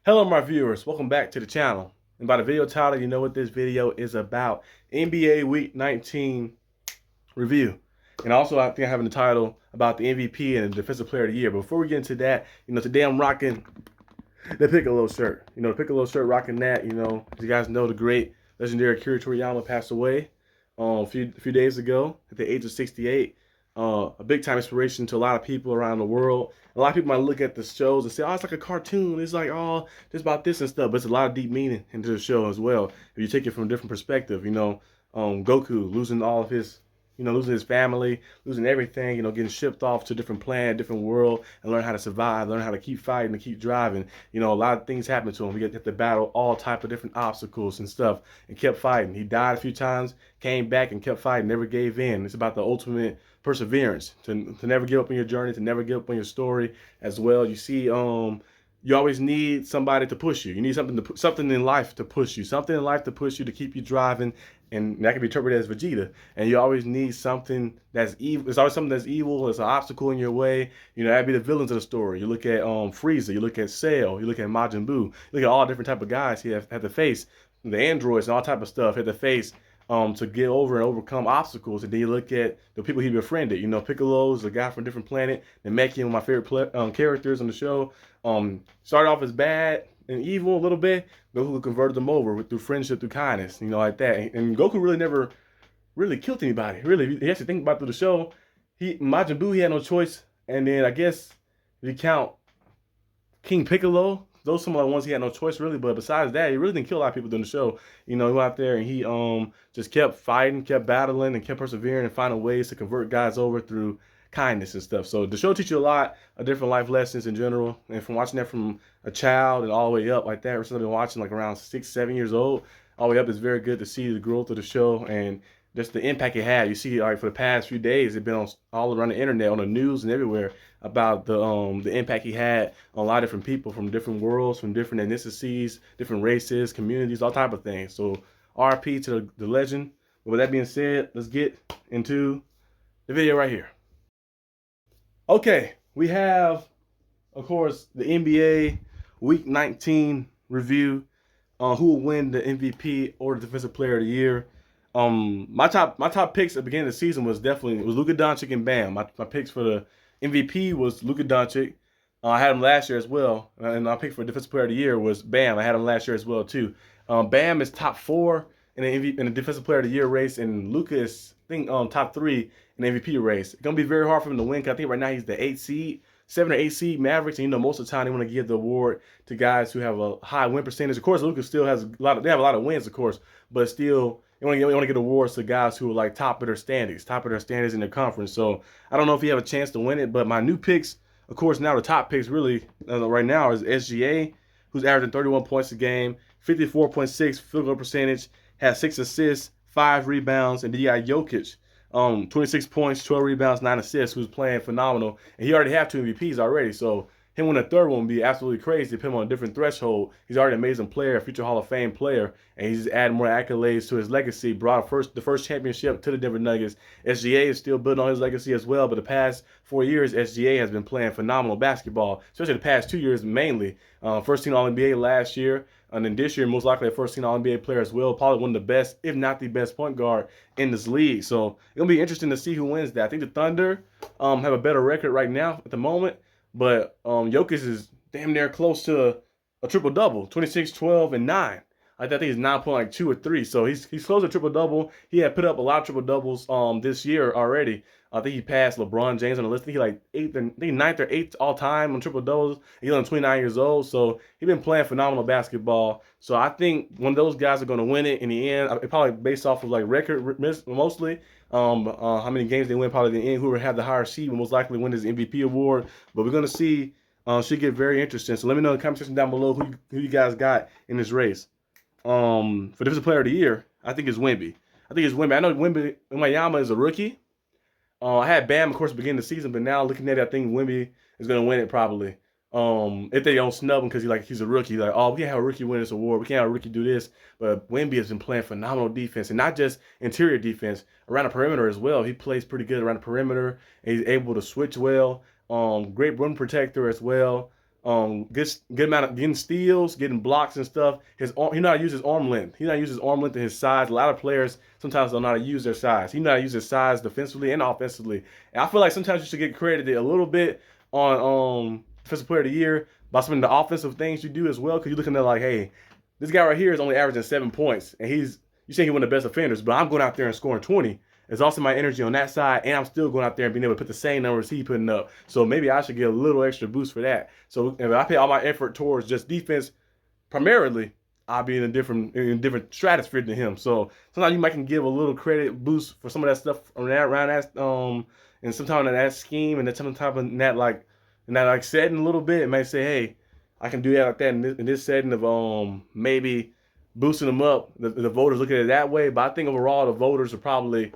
Hello my viewers, welcome back to the channel. And by the video title, you know what this video is about. NBA Week 19 review. And also I think I have in the title about the MVP and the Defensive Player of the Year. But before we get into that, today I'm rocking the Piccolo shirt. The Piccolo shirt, rocking that. As you guys know, the great legendary Akira Toriyama passed away a few days ago at the age of 68. A big time inspiration to a lot of people around the world. A lot of people might look at the shows and say, "Oh, it's like a cartoon. It's like, oh, just about this and stuff." But it's a lot of deep meaning into the show as well. If you take it from a different perspective, Goku losing all of his, losing his family, losing everything, getting shipped off to a different planet, different world, and learn how to survive, learn how to keep fighting, to keep driving. A lot of things happen to him. We get to battle all type of different obstacles and stuff, and kept fighting. He died a few times, came back and kept fighting, never gave in. It's about the ultimate perseverance, to never give up on your journey, to never give up on your story as well. You see, you always need somebody to push you. You need something in life to push you, something in life to push you, to keep you driving. And that can be interpreted as Vegeta. And you always need something that's evil. It's always something that's evil. It's an obstacle in your way. That'd be the villains of the story. You look at Frieza. You look at Cell. You look at Majin Buu. You look at all different type of guys he had to face. The androids and all type of stuff had to face to get over and overcome obstacles. And then you look at the people he befriended. Piccolo's a guy from a different planet. Namekian, one of my favorite characters on the show. Started off as bad and evil a little bit. Goku converted them over through friendship, through kindness, like that. And Goku really never really killed anybody. Really, you have to think about through the show. Majin Buu, he had no choice. And then I guess if you count King Piccolo, those are some of the ones he had no choice really. But besides that, he really didn't kill a lot of people during the show. He went out there and he just kept fighting, kept battling, and kept persevering and finding ways to convert guys over through kindness and stuff. So the show teaches you a lot of different life lessons in general. And from watching that from a child and all the way up like that, recently I've been watching like around 6, 7 years old, all the way up, it's very good to see the growth of the show and just the impact it had. You see, like for the past few days, it's been on all around the internet, on the news and everywhere about the impact he had on a lot of different people from different worlds, from different ethnicities, different races, communities, all type of things. So RP to the legend. But with that being said, let's get into the video right here. Okay, we have, of course, the NBA Week 19 review on who will win the MVP or the Defensive Player of the Year. My top picks at the beginning of the season was Luka Doncic and Bam. My picks for the MVP was Luka Doncic. I had him last year as well, and my pick for Defensive Player of the Year was Bam. I had him last year as well too. Bam is top 4 in the Defensive Player of the Year race, and Luka is top 3 in the MVP race. It's gonna be very hard for him to win because I think right now he's the 8th seed, 7 or 8 seed Mavericks, and most of the time they want to give the award to guys who have a high win percentage. Of course, Luka still has they have a lot of wins, of course, but still they want to get awards to guys who are like top of their standings in their conference. So I don't know if he have a chance to win it, but my new picks, of course, now the top picks really right now is SGA, who's averaging 31 points a game, 54.6 field goal percentage, has 6 assists, 5 rebounds, and then you got Jokic, 26 points, 12 rebounds, 9 assists, who's playing phenomenal. And he already have 2 MVPs already, so him winning a third one would be absolutely crazy to put him on a different threshold. He's already an amazing player, a future Hall of Fame player, and he's adding more accolades to his legacy. Brought the first championship to the Denver Nuggets. SGA is still building on his legacy as well, but the past 4 years, SGA has been playing phenomenal basketball, especially the past 2 years mainly. First team All-NBA last year, and then this year, most likely a first team All-NBA player as well. Probably one of the best, if not the best point guard in this league. So it'll be interesting to see who wins that. I think the Thunder have a better record right now at the moment, but Jokic is damn near close to a triple-double, 26, 12, and 9. I think he's 9.2 or 3, so he's close to triple-double. He had put up a lot of triple-doubles this year already. I think he passed LeBron James on the list. I think he like 9th or 8th all time on triple-doubles. He's only 29 years old, so he's been playing phenomenal basketball. So I think one of those guys are going to win it in the end. Probably based off of like record mostly. How many games they win probably in the end. Whoever had the higher seed will most likely win his MVP award. But we're going to see. Should get very interesting. So let me know in the comment section down below who you guys got in this race. For Defensive Player of the Year, I think it's Wemby. I know Wembanyama is a rookie. I had Bam, of course, at the beginning of the season, but now looking at it, I think Wemby is going to win it probably. If they don't snub him because he's a rookie, like, oh, we can't have a rookie win this award. We can't have a rookie do this. But Wemby has been playing phenomenal defense, and not just interior defense, around the perimeter as well. He plays pretty good around the perimeter, and he's able to switch well. Great rim protector as well. Good amount of getting steals, getting blocks and stuff. His arm, he know how to use his arm length. He know how to use his arm length and his size. A lot of players sometimes don't know how to use their size. He know how to use his size defensively and offensively. And I feel like sometimes you should get credited a little bit on Defensive Player of the Year by some of the offensive things you do as well. Because you're looking at like, hey, this guy right here is only averaging 7 points, and you saying he's one of the best offenders, but I'm going out there and scoring 20. It's also my energy on that side, and I'm still going out there and being able to put the same numbers he's putting up. So maybe I should get a little extra boost for that. So if I pay all my effort towards just defense primarily, I'll be in a different stratosphere than him. So sometimes you might can give a little credit boost for some of that stuff around that and sometimes in that scheme and then sometimes in that like setting a little bit. It might say, hey, I can do that like that in this setting of maybe boosting them up. The voters look at it that way, but I think overall the voters are probably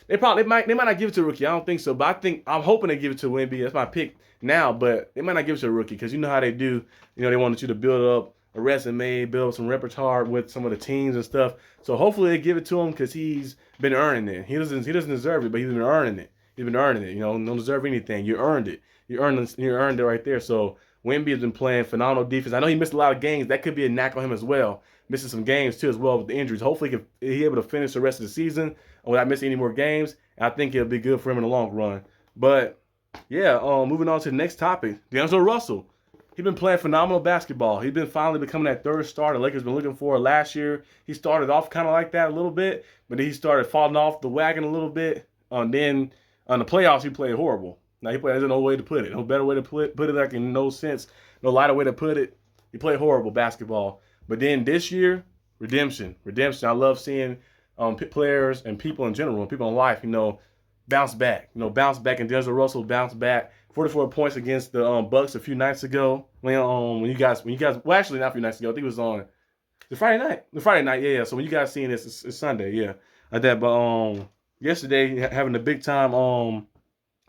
they might not give it to a rookie. I don't think so, but I'm hoping they give it to Wemby. That's my pick now, but they might not give it to a rookie because you know how they do. You know, they wanted you to build up a resume, build up some repertoire with some of the teams and stuff. So hopefully they give it to him because he's been earning it. He doesn't deserve it, but he's been earning it. He's been earning it. You know, don't deserve anything. You earned it. You earned it right there. So Wemby has been playing phenomenal defense. I know he missed a lot of games. That could be a knack on him as well. Missing some games too as well with the injuries. Hopefully he's able to finish the rest of the season without missing any more games. And I think it'll be good for him in the long run. But yeah, moving on to the next topic. D'Angelo Russell. He's been playing phenomenal basketball. He's been finally becoming that third star the Lakers been looking for last year. He started off kind of like that a little bit, but then he started falling off the wagon a little bit. Then on the playoffs, he played horrible. Now there's no way to put it. No better way to put it, like in no sense, no lighter way to put it. He played horrible basketball. But then this year, redemption. I love seeing players and people in general, people in life, bounce back. And D'Angelo Russell bounced back. 44 points against the Bucks a few nights ago. When you guys, well, actually not a few nights ago. I think it was on the Friday night. Yeah. So when you guys seeing this, it's Sunday. Yeah, like that. But yesterday having a big time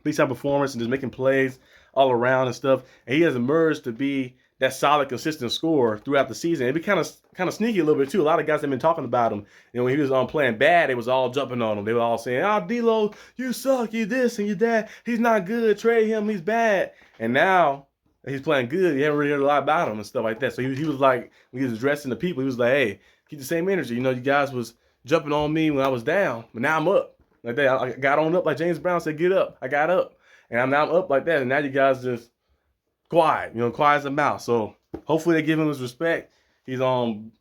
performance and just making plays all around and stuff. And he has emerged to be that solid, consistent scorer throughout the season. It'd be kind of sneaky a little bit too. A lot of guys have been talking about him. When he was playing bad, they was all jumping on him. They were all saying, "Oh, D'Lo, you suck, you this and you that. He's not good. Trade him. He's bad." And now he's playing good. You haven't really heard a lot about him and stuff like that. So he was like, when he was addressing the people, he was like, "Hey, keep the same energy. You guys was jumping on me when I was down, but now I'm up like that. I got on up like James Brown said, get up. I got up, and now I'm up like that. And now you guys just quiet, quiet as a mouse. So hopefully they give him his respect. He's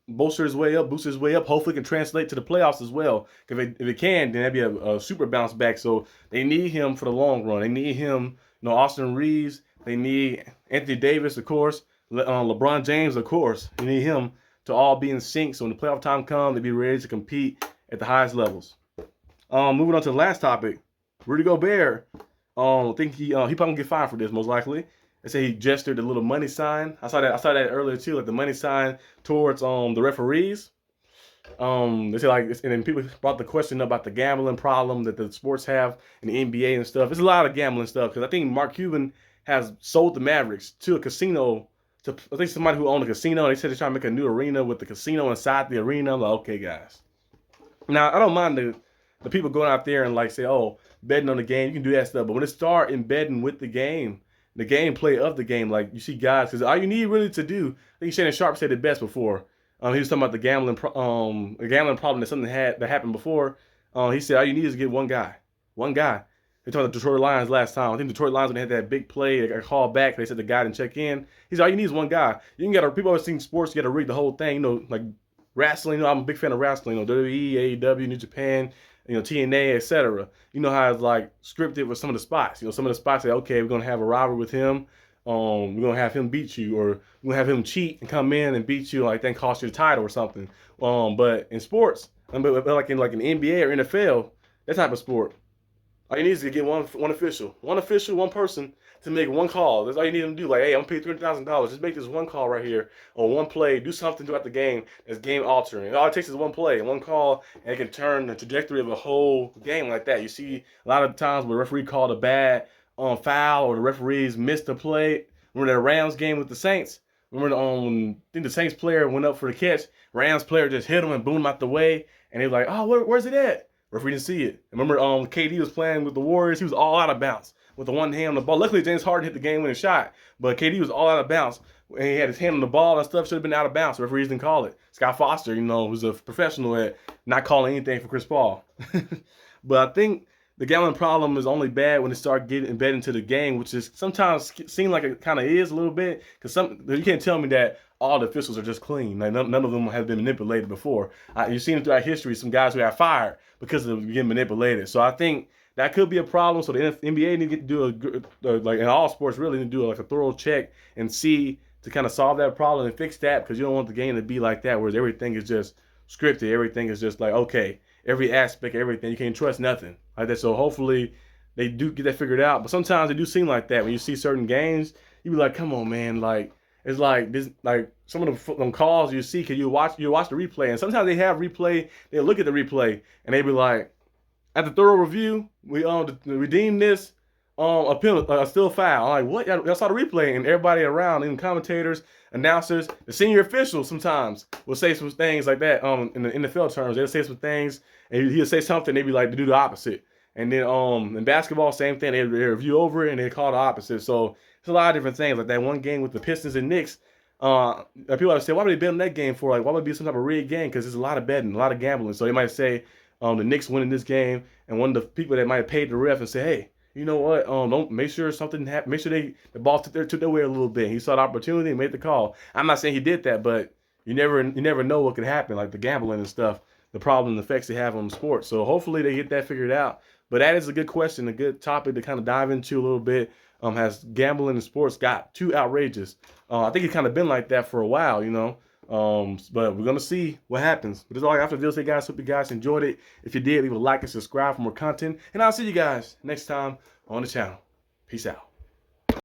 boosted his way up. Hopefully it can translate to the playoffs as well. If it can, then that'd be a super bounce back. So they need him for the long run. They need him, Austin Reeves. They need Anthony Davis, of course. LeBron James, of course. They need him to all be in sync. So when the playoff time comes, they be ready to compete at the highest levels. Moving on to the last topic, Rudy Gobert. I think he probably gonna get fined for this most likely. They say he gestured a little money sign. I saw that earlier too, like the money sign towards the referees. They say and then people brought the question up about the gambling problem that the sports have in the NBA and stuff. There's a lot of gambling stuff because I think Mark Cuban has sold the Mavericks to a casino. I think somebody who owned a casino. They said they're trying to make a new arena with the casino inside the arena. I'm like, okay, guys. Now I don't mind the people going out there and say, oh, betting on the game. You can do that stuff, but when it start embedding with the game. The gameplay of the game, like you see guys, because all you need really to do, I think Shannon Sharp said it best before. He was talking about the gambling problem that something that happened before. He said all you need is to get one guy. They talked about the Detroit Lions last time. I think Detroit Lions when they had that big play, they got called back. They said the guy didn't check in. He said all you need is one guy. People always think sports, you got to read the whole thing. Like wrestling. I'm a big fan of wrestling. WWE, AEW, New Japan. TNA, etc. You know how it's scripted with some of the spots. Some of the spots say, okay, we're gonna have a rivalry with him. We're gonna have him beat you, or we're gonna have him cheat and come in and beat you, then cost you the title or something. But in sports, but like in an NBA or NFL, that type of sport, all you need is to get one official, one person to make one call. That's all you need them to do. Hey, I'm gonna pay $300,000. Just make this one call right here on one play. Do something throughout the game that's game altering. All it takes is one play, one call, and it can turn the trajectory of a whole game like that. You see a lot of times where the referee called a bad foul or the referees missed a play. Remember that Rams game with the Saints? Remember I think the Saints player went up for the catch. Rams player just hit him and boomed him out the way, and they was where's it at? Referee didn't see it. Remember KD was playing with the Warriors. He was all out of bounds. with the one hand on the ball. Luckily, James Harden hit the game-winning shot, but KD was all out of bounds. And he had his hand on the ball and stuff. Should have been out of bounds. The referees didn't call it. Scott Foster, was a professional at not calling anything for Chris Paul. But I think the gambling problem is only bad when it starts getting embedded into the game, which is sometimes seem like it kind of is a little bit. Because you can't tell me that all the officials are just clean. Like none of them have been manipulated before. You've seen throughout history some guys who got fired because of getting manipulated. So I think that could be a problem. So the NBA need to do a good, like in all sports, really need to do like a thorough check and see to kind of solve that problem and fix that, because you don't want the game to be like that, where everything is just scripted. Everything is just like, okay, every aspect, everything. You can't trust nothing like that. So hopefully they do get that figured out. But sometimes it do seem like that when you see certain games. You be like, come on, man, like. It's like this, like some of them calls you see, cause you watch the replay, and sometimes they have replay. They look at the replay and they be like, after thorough review, we redeem this a still foul. I'm like, what? Y'all saw the replay, and everybody around, even commentators, announcers, the senior officials sometimes will say some things like that. In the NFL terms, they'll say some things, and he'll say something. They be like to do the opposite. And then in basketball, same thing. They review over it and they call the opposite. So it's a lot of different things. Like that one game with the Pistons and Knicks. People have said, why would they bet on that game for? Like, why would it be some type of rigged game? Because there's a lot of betting, a lot of gambling. So they might say the Knicks winning this game, and one of the people that might have paid the ref and say, hey, you know what? Don't make sure something happened. Make sure the ball took their way a little bit. He saw the opportunity and made the call. I'm not saying he did that, but you never know what could happen, like the gambling and stuff, the problem and effects they have on sports. So hopefully they get that figured out. But that is a good question, a good topic to kind of dive into a little bit. Has gambling in sports got too outrageous? I think it's kind of been like that for a while, but we're going to see what happens. But that's all I have to do. Say, guys, hope you guys enjoyed it. If you did, leave a like and subscribe for more content. And I'll see you guys next time on the channel. Peace out.